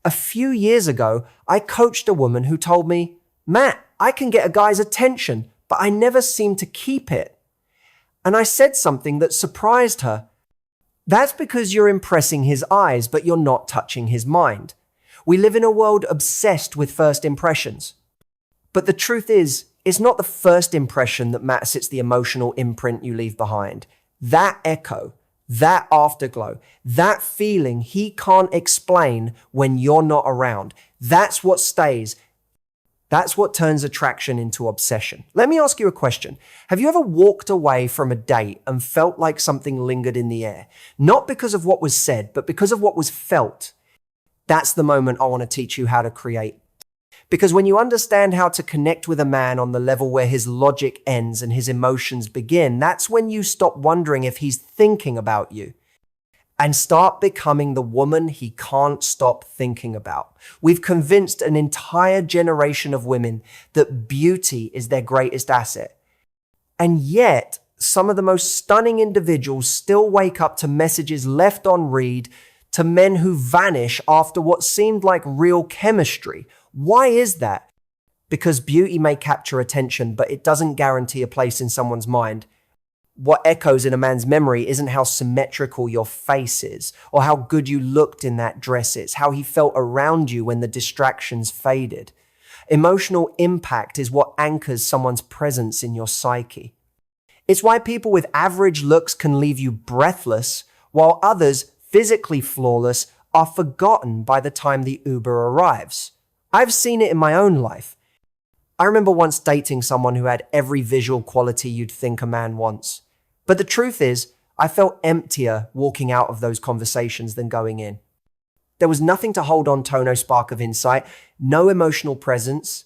A few years ago, I coached a woman who told me, "Matt, I can get a guy's attention, but I never seem to keep it." And I said something that surprised her. "That's because you're impressing his eyes, but you're not touching his mind. We live in a world obsessed with first impressions." But the truth is, it's not the first impression that matters, it's the emotional imprint you leave behind. That echo, that afterglow, that feeling he can't explain when you're not around. That's what stays. That's what turns attraction into obsession. Let me ask you a question. Have you ever walked away from a date and felt like something lingered in the air? Not because of what was said, but because of what was felt. That's the moment I want to teach you how to create. Because when you understand how to connect with a man on the level where his logic ends and his emotions begin, that's when you stop wondering if he's thinking about you and start becoming the woman he can't stop thinking about. We've convinced an entire generation of women that beauty is their greatest asset. And yet, some of the most stunning individuals still wake up to messages left on read, to men who vanish after what seemed like real chemistry. Why is that? Because beauty may capture attention, but it doesn't guarantee a place in someone's mind. What echoes in a man's memory isn't how symmetrical your face is, or how good you looked in that dress is, how he felt around you when the distractions faded. Emotional impact is what anchors someone's presence in your psyche. It's why people with average looks can leave you breathless, while others, physically flawless, are forgotten by the time the Uber arrives. I've seen it in my own life. I remember once dating someone who had every visual quality you'd think a man wants. But the truth is, I felt emptier walking out of those conversations than going in. There was nothing to hold on to, no spark of insight, no emotional presence.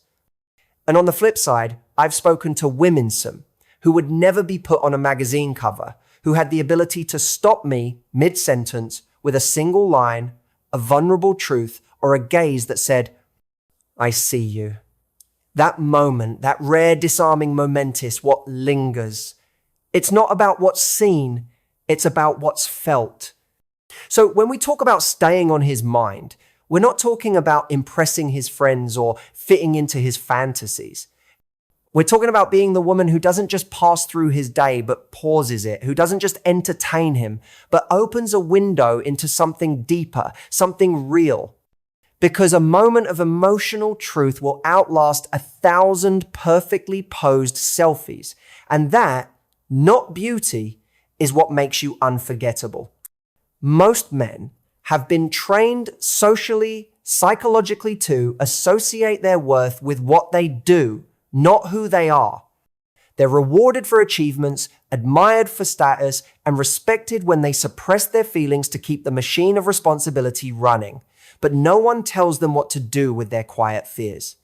And on the flip side, I've spoken to women-some who would never be put on a magazine cover, who had the ability to stop me mid-sentence with a single line, a vulnerable truth, or a gaze that said, "I see you." That moment, that rare, disarming momentous, what lingers. It's not about what's seen, it's about what's felt. So when we talk about staying on his mind, we're not talking about impressing his friends or fitting into his fantasies. We're talking about being the woman who doesn't just pass through his day, but pauses it, who doesn't just entertain him, but opens a window into something deeper, something real. Because a moment of emotional truth will outlast 1,000 perfectly posed selfies. And that, not beauty, is what makes you unforgettable. Most men have been trained socially, psychologically to associate their worth with what they do, not who they are. They're rewarded for achievements, admired for status, and respected when they suppress their feelings to keep the machine of responsibility running. But no one tells them what to do with their quiet fears.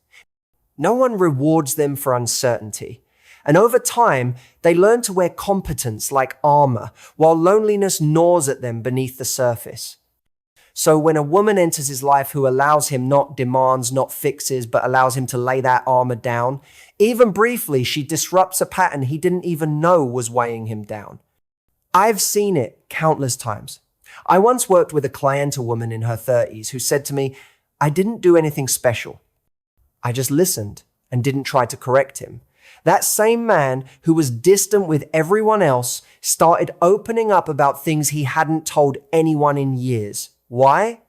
No one rewards them for uncertainty. And over time, they learn to wear competence like armor, while loneliness gnaws at them beneath the surface. So when a woman enters his life who allows him, not demands, not fixes, but allows him to lay that armor down, even briefly, she disrupts a pattern he didn't even know was weighing him down. I've seen it countless times. I once worked with a client, a woman in her 30s, who said to me, "I didn't do anything special. I just listened and didn't try to correct him." That same man who was distant with everyone else started opening up about things he hadn't told anyone in years. Why?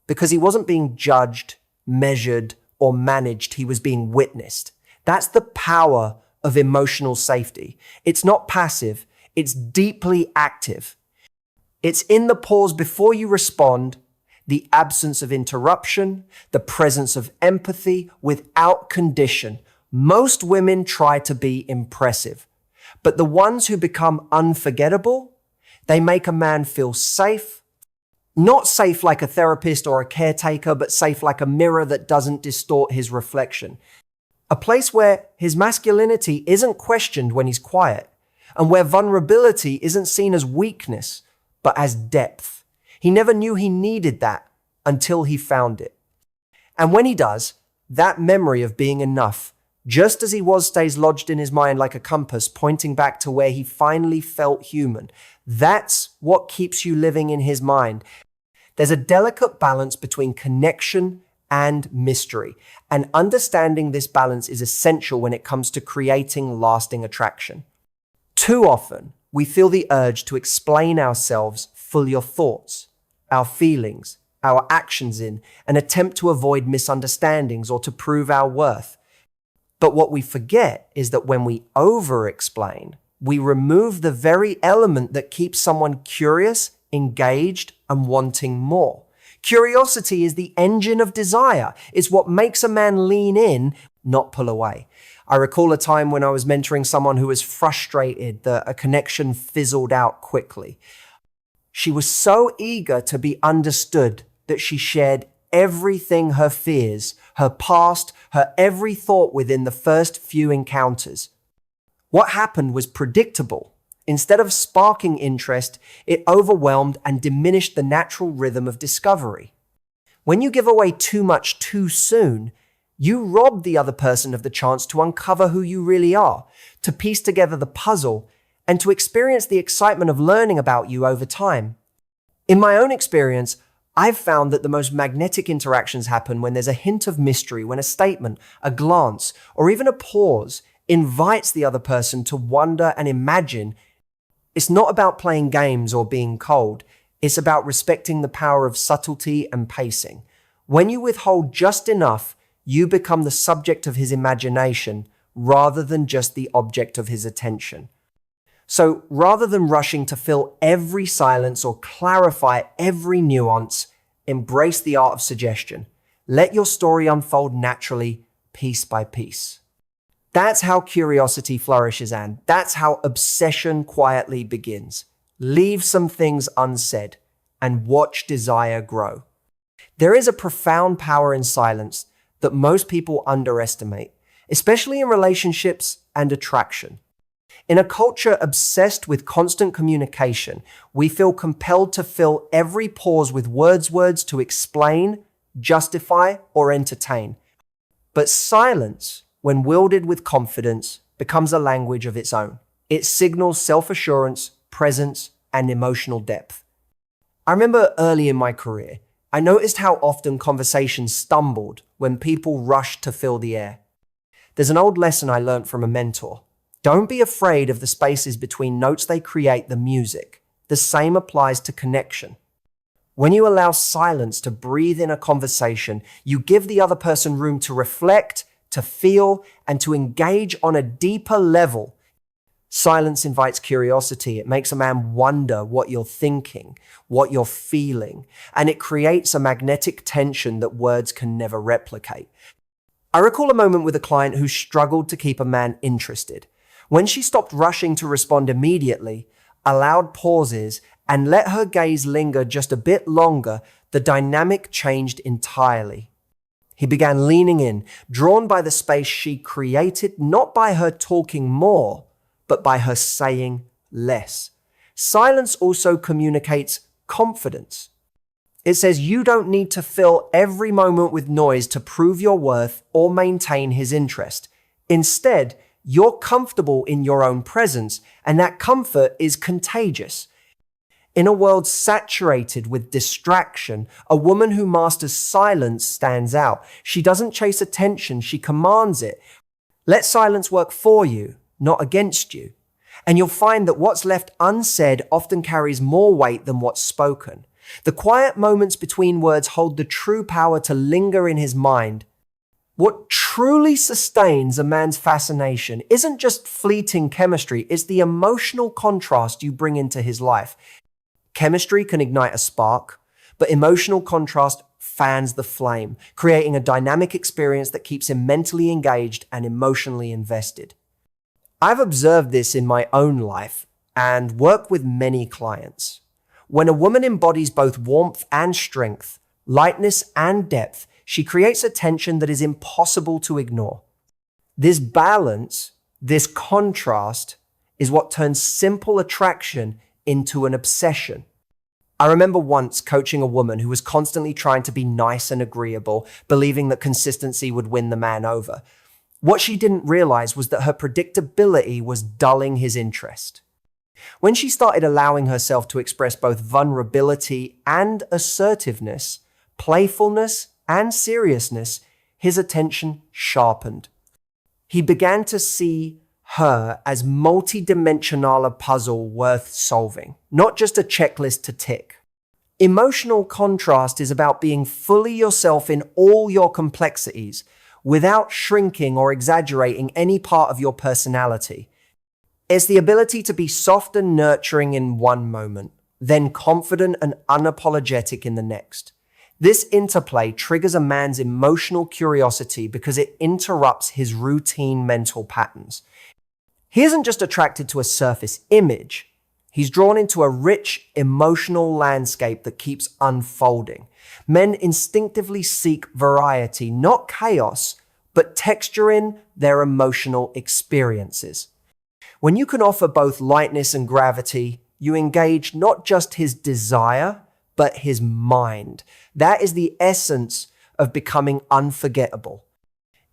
Because he wasn't being judged, measured, or managed. He was being witnessed. That's the power of emotional safety. It's not passive. It's deeply active. It's in the pause before you respond, the absence of interruption, the presence of empathy without condition. Most women try to be impressive, but the ones who become unforgettable, they make a man feel safe, not safe like a therapist or a caretaker, but safe like a mirror that doesn't distort his reflection. A place where his masculinity isn't questioned when he's quiet, and where vulnerability isn't seen as weakness, but as depth. He never knew he needed that until he found it. And when he does, that memory of being enough, just as he was, stays lodged in his mind like a compass, pointing back to where he finally felt human. That's what keeps you living in his mind. There's a delicate balance between connection and mystery, and understanding this balance is essential when it comes to creating lasting attraction. Too often, we feel the urge to explain ourselves fully of thoughts, our feelings, our actions in an attempt to avoid misunderstandings or to prove our worth. But what we forget is that when we over-explain, we remove the very element that keeps someone curious, engaged, and wanting more. Curiosity is the engine of desire. It's what makes a man lean in, not pull away. I recall a time when I was mentoring someone who was frustrated that a connection fizzled out quickly. She was so eager to be understood that she shared everything, her fears, her past, her every thought within the first few encounters. What happened was predictable. Instead of sparking interest, it overwhelmed and diminished the natural rhythm of discovery. When you give away too much too soon, you rob the other person of the chance to uncover who you really are, to piece together the puzzle, and to experience the excitement of learning about you over time. In my own experience, I've found that the most magnetic interactions happen when there's a hint of mystery, when a statement, a glance, or even a pause invites the other person to wonder and imagine. It's not about playing games or being cold. It's about respecting the power of subtlety and pacing. When you withhold just enough, you become the subject of his imagination rather than just the object of his attention. So rather than rushing to fill every silence or clarify every nuance, embrace the art of suggestion. Let your story unfold naturally, piece by piece. That's how curiosity flourishes, and that's how obsession quietly begins. Leave some things unsaid and watch desire grow. There is a profound power in silence that most people underestimate, especially in relationships and attraction. In a culture obsessed with constant communication, we feel compelled to fill every pause with words to explain, justify, or entertain. But silence, when wielded with confidence, becomes a language of its own. It signals self-assurance, presence, and emotional depth. I remember early in my career, I noticed how often conversations stumbled when people rushed to fill the air. There's an old lesson I learned from a mentor. Don't be afraid of the spaces between notes they create the music. The same applies to connection. When you allow silence to breathe in a conversation, you give the other person room to reflect, to feel, and to engage on a deeper level. Silence invites curiosity. It makes a man wonder what you're thinking, what you're feeling, and it creates a magnetic tension that words can never replicate. I recall a moment with a client who struggled to keep a man interested. When she stopped rushing to respond immediately, allowed pauses, and let her gaze linger just a bit longer, the dynamic changed entirely. He began leaning in, drawn by the space she created, not by her talking more, but by her saying less. Silence also communicates confidence. It says you don't need to fill every moment with noise to prove your worth or maintain his interest. Instead, you're comfortable in your own presence, and that comfort is contagious. In a world saturated with distraction, a woman who masters silence stands out. She doesn't chase attention, she commands it. Let silence work for you, not against you. And you'll find that what's left unsaid often carries more weight than what's spoken. The quiet moments between words hold the true power to linger in his mind. What truly sustains a man's fascination isn't just fleeting chemistry, it's the emotional contrast you bring into his life. Chemistry can ignite a spark, but emotional contrast fans the flame, creating a dynamic experience that keeps him mentally engaged and emotionally invested. I've observed this in my own life and work with many clients. When a woman embodies both warmth and strength, lightness and depth, she creates a tension that is impossible to ignore. This balance, this contrast, is what turns simple attraction into an obsession. I remember once coaching a woman who was constantly trying to be nice and agreeable, believing that consistency would win the man over. What she didn't realize was that her predictability was dulling his interest. When she started allowing herself to express both vulnerability and assertiveness, playfulness and seriousness, his attention sharpened. He began to see her as multi-dimensional a puzzle worth solving, not just a checklist to tick. Emotional contrast is about being fully yourself in all your complexities, without shrinking or exaggerating any part of your personality. It's the ability to be soft and nurturing in one moment, then confident and unapologetic in the next. This interplay triggers a man's emotional curiosity because it interrupts his routine mental patterns. He isn't just attracted to a surface image. He's drawn into a rich, emotional landscape that keeps unfolding. Men instinctively seek variety, not chaos, but texture in their emotional experiences. When you can offer both lightness and gravity, you engage not just his desire, but his mind. That is the essence of becoming unforgettable.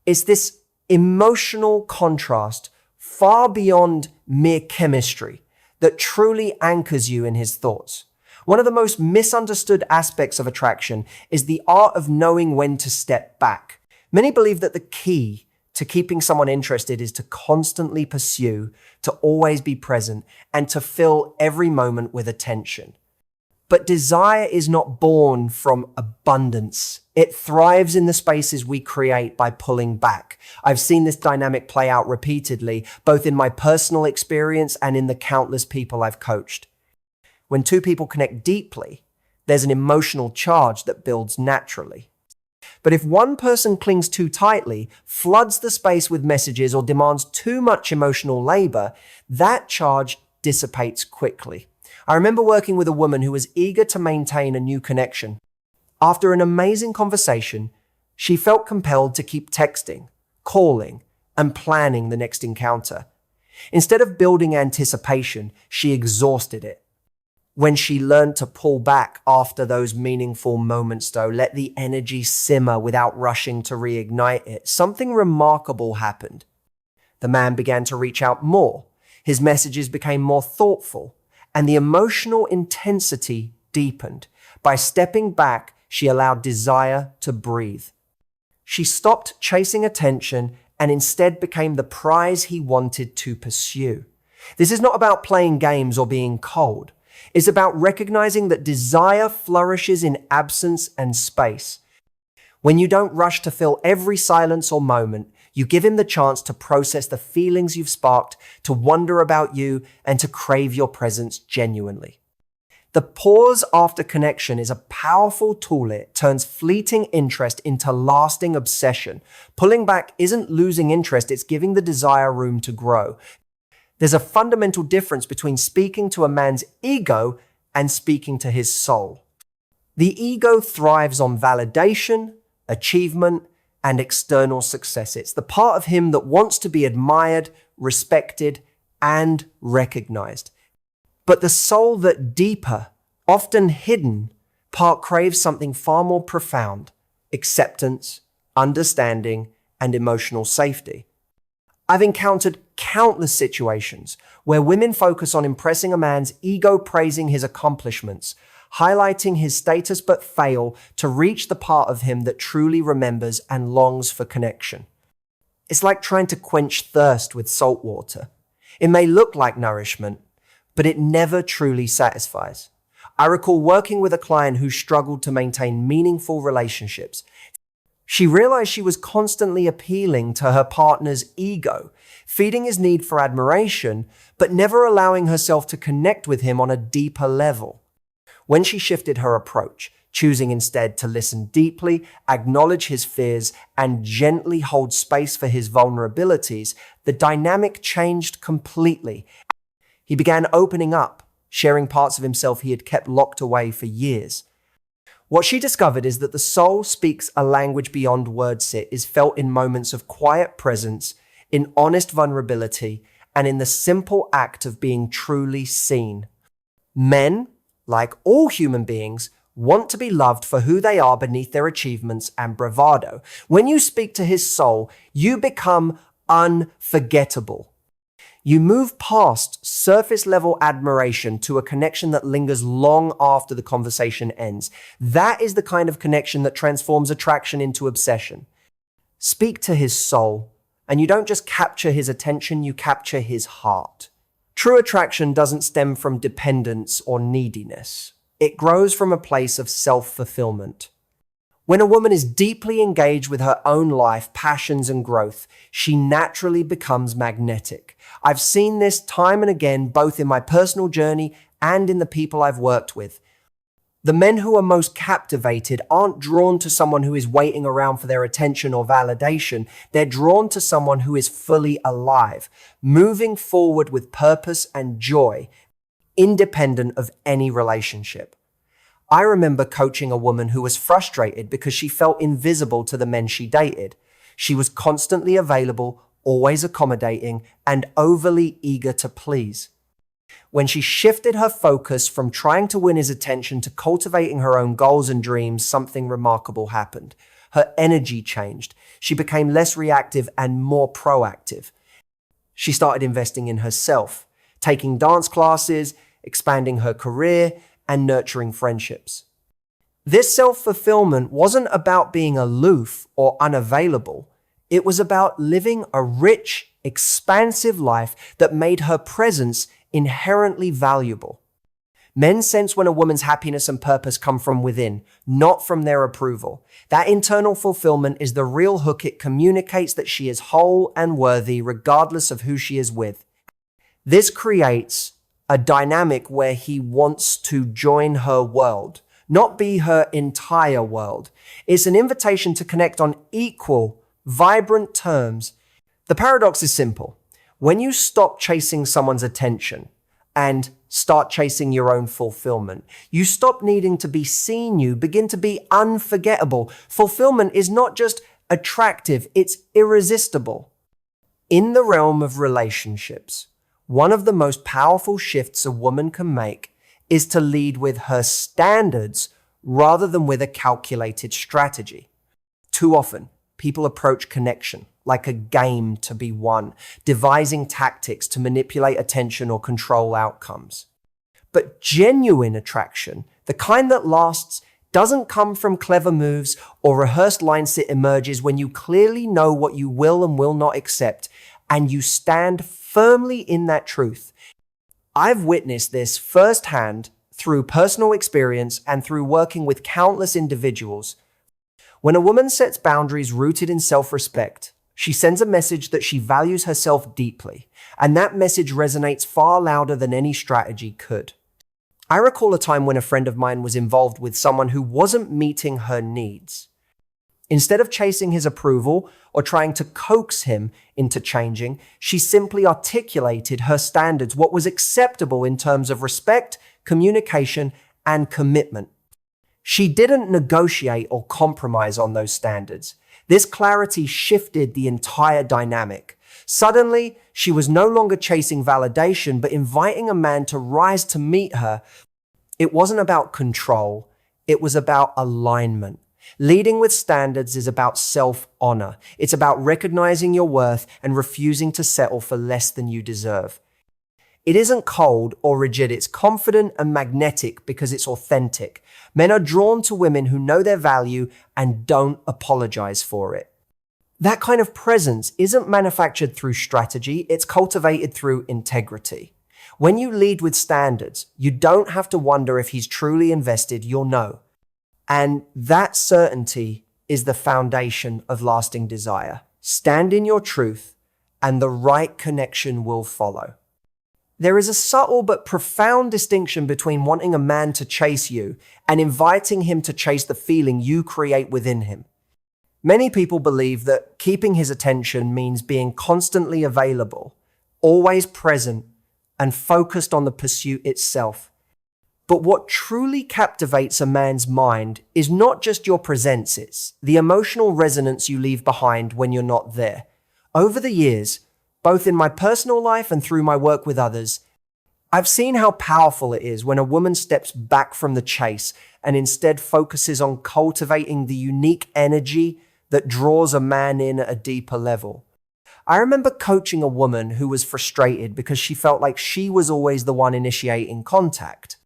It's this emotional contrast far beyond mere chemistry that truly anchors you in his thoughts. One of the most misunderstood aspects of attraction is the art of knowing when to step back. Many believe that the key to keeping someone interested is to constantly pursue, to always be present, and to fill every moment with attention. But desire is not born from abundance. It thrives in the spaces we create by pulling back. I've seen this dynamic play out repeatedly, both in my personal experience and in the countless people I've coached. When two people connect deeply, there's an emotional charge that builds naturally. But if one person clings too tightly, floods the space with messages, or demands too much emotional labor, that charge dissipates quickly. I remember working with a woman who was eager to maintain a new connection. After an amazing conversation, she felt compelled to keep texting, calling, and planning the next encounter. Instead of building anticipation, she exhausted it. When she learned to pull back after those meaningful moments, though, let the energy simmer without rushing to reignite it, something remarkable happened. The man began to reach out more. His messages became more thoughtful, and the emotional intensity deepened. By stepping back, she allowed desire to breathe. She stopped chasing attention and instead became the prize he wanted to pursue. This is not about playing games or being cold. It's about recognizing that desire flourishes in absence and space. When you don't rush to fill every silence or moment, you give him the chance to process the feelings you've sparked, to wonder about you, and to crave your presence genuinely. The pause after connection is a powerful tool. It turns fleeting interest into lasting obsession. Pulling back isn't losing interest, it's giving the desire room to grow. There's a fundamental difference between speaking to a man's ego and speaking to his soul. The ego thrives on validation, achievement, and external success. It's the part of him that wants to be admired, respected, and recognized. But the soul, that deeper, often hidden part, craves something far more profound: acceptance, understanding, and emotional safety. I've encountered countless situations where women focus on impressing a man's ego, praising his accomplishments, highlighting his status, but fail to reach the part of him that truly remembers and longs for connection. It's like trying to quench thirst with salt water. It may look like nourishment, but it never truly satisfies. I recall working with a client who struggled to maintain meaningful relationships. She realized she was constantly appealing to her partner's ego, feeding his need for admiration, but never allowing herself to connect with him on a deeper level. When she shifted her approach, choosing instead to listen deeply, acknowledge his fears, and gently hold space for his vulnerabilities, the dynamic changed completely. He began opening up, sharing parts of himself he had kept locked away for years. What she discovered is that the soul speaks a language beyond words. It is felt in moments of quiet presence, in honest vulnerability, and in the simple act of being truly seen. Men, like all human beings, want to be loved for who they are beneath their achievements and bravado. When you speak to his soul, you become unforgettable. You move past surface level admiration to a connection that lingers long after the conversation ends. That is the kind of connection that transforms attraction into obsession. Speak to his soul, and you don't just capture his attention, you capture his heart. True attraction doesn't stem from dependence or neediness. It grows from a place of self-fulfillment. When a woman is deeply engaged with her own life, passions, and growth, she naturally becomes magnetic. I've seen this time and again, both in my personal journey and in the people I've worked with. The men who are most captivated aren't drawn to someone who is waiting around for their attention or validation. They're drawn to someone who is fully alive, moving forward with purpose and joy, independent of any relationship. I remember coaching a woman who was frustrated because she felt invisible to the men she dated. She was constantly available, always accommodating, and overly eager to please. When she shifted her focus from trying to win his attention to cultivating her own goals and dreams, something remarkable happened. Her energy changed. She became less reactive and more proactive. She started investing in herself, taking dance classes, expanding her career, and nurturing friendships. This self-fulfillment wasn't about being aloof or unavailable. It was about living a rich, expansive life that made her presence inherently valuable. Men sense when a woman's happiness and purpose come from within, not from their approval. That internal fulfillment is the real hook. It communicates that she is whole and worthy regardless of who she is with. This creates a dynamic where he wants to join her world, not be her entire world. It's an invitation to connect on equal, vibrant terms. The paradox is simple. When you stop chasing someone's attention and start chasing your own fulfillment, you stop needing to be seen, you begin to be unforgettable. Fulfillment is not just attractive, it's irresistible. In the realm of relationships, one of the most powerful shifts a woman can make is to lead with her standards rather than with a calculated strategy. Too often, people approach connection like a game to be won, devising tactics to manipulate attention or control outcomes. But genuine attraction, the kind that lasts, doesn't come from clever moves or rehearsed lines. It emerges when you clearly know what you will and will not accept, and you stand firmly in that truth. I've witnessed this firsthand through personal experience and through working with countless individuals. When a woman sets boundaries rooted in self-respect, she sends a message that she values herself deeply, and that message resonates far louder than any strategy could. I recall a time when a friend of mine was involved with someone who wasn't meeting her needs. Instead of chasing his approval or trying to coax him into changing, she simply articulated her standards, what was acceptable in terms of respect, communication, and commitment. She didn't negotiate or compromise on those standards. This clarity shifted the entire dynamic. Suddenly, she was no longer chasing validation, but inviting a man to rise to meet her. It wasn't about control. It was about alignment. Leading with standards is about self-honor. It's about recognizing your worth and refusing to settle for less than you deserve. It isn't cold or rigid. It's confident and magnetic because it's authentic. Men are drawn to women who know their value and don't apologize for it. That kind of presence isn't manufactured through strategy. It's cultivated through integrity. When you lead with standards, you don't have to wonder if he's truly invested. You'll know. And that certainty is the foundation of lasting desire. Stand in your truth, and the right connection will follow. There is a subtle but profound distinction between wanting a man to chase you and inviting him to chase the feeling you create within him. Many people believe that keeping his attention means being constantly available, always present, and focused on the pursuit itself. But what truly captivates a man's mind is not just your presence, it's the emotional resonance you leave behind when you're not there. Over the years, both in my personal life and through my work with others, I've seen how powerful it is when a woman steps back from the chase and instead focuses on cultivating the unique energy that draws a man in at a deeper level. I remember coaching a woman who was frustrated because she felt like she was always the one initiating contact.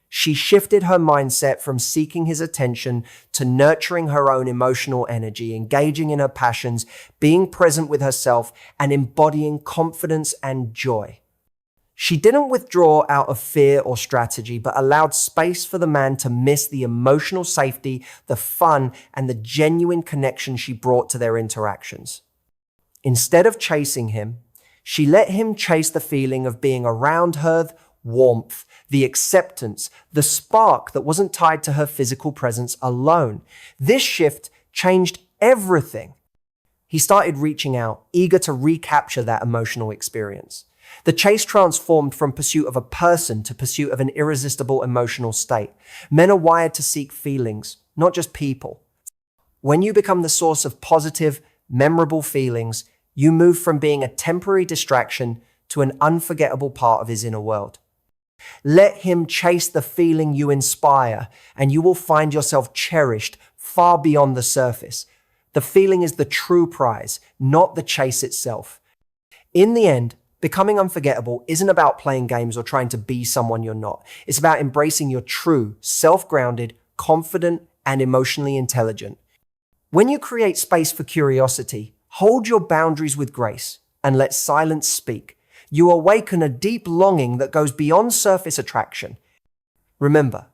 She shifted her mindset from seeking his attention to nurturing her own emotional energy, engaging in her passions, being present with herself, and embodying confidence and joy. She didn't withdraw out of fear or strategy, but allowed space for the man to miss the emotional safety, the fun, and the genuine connection she brought to their interactions. Instead of chasing him, she let him chase the feeling of being around her, warmth, the acceptance, the spark that wasn't tied to her physical presence alone. This shift changed everything. He started reaching out, eager to recapture that emotional experience. The chase transformed from pursuit of a person to pursuit of an irresistible emotional state. Men are wired to seek feelings, not just people. When you become the source of positive, memorable feelings, you move from being a temporary distraction to an unforgettable part of his inner world. Let him chase the feeling you inspire, and you will find yourself cherished far beyond the surface. The feeling is the true prize, not the chase itself. In the end, becoming unforgettable isn't about playing games or trying to be someone you're not. It's about embracing your true, self-grounded, confident, and emotionally intelligent. When you create space for curiosity, hold your boundaries with grace and let silence speak. You awaken a deep longing that goes beyond surface attraction. Remember,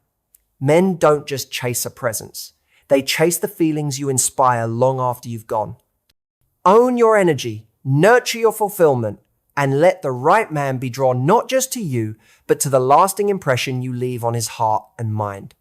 men don't just chase a presence. They chase the feelings you inspire long after you've gone. Own your energy, nurture your fulfillment, and let the right man be drawn not just to you, but to the lasting impression you leave on his heart and mind.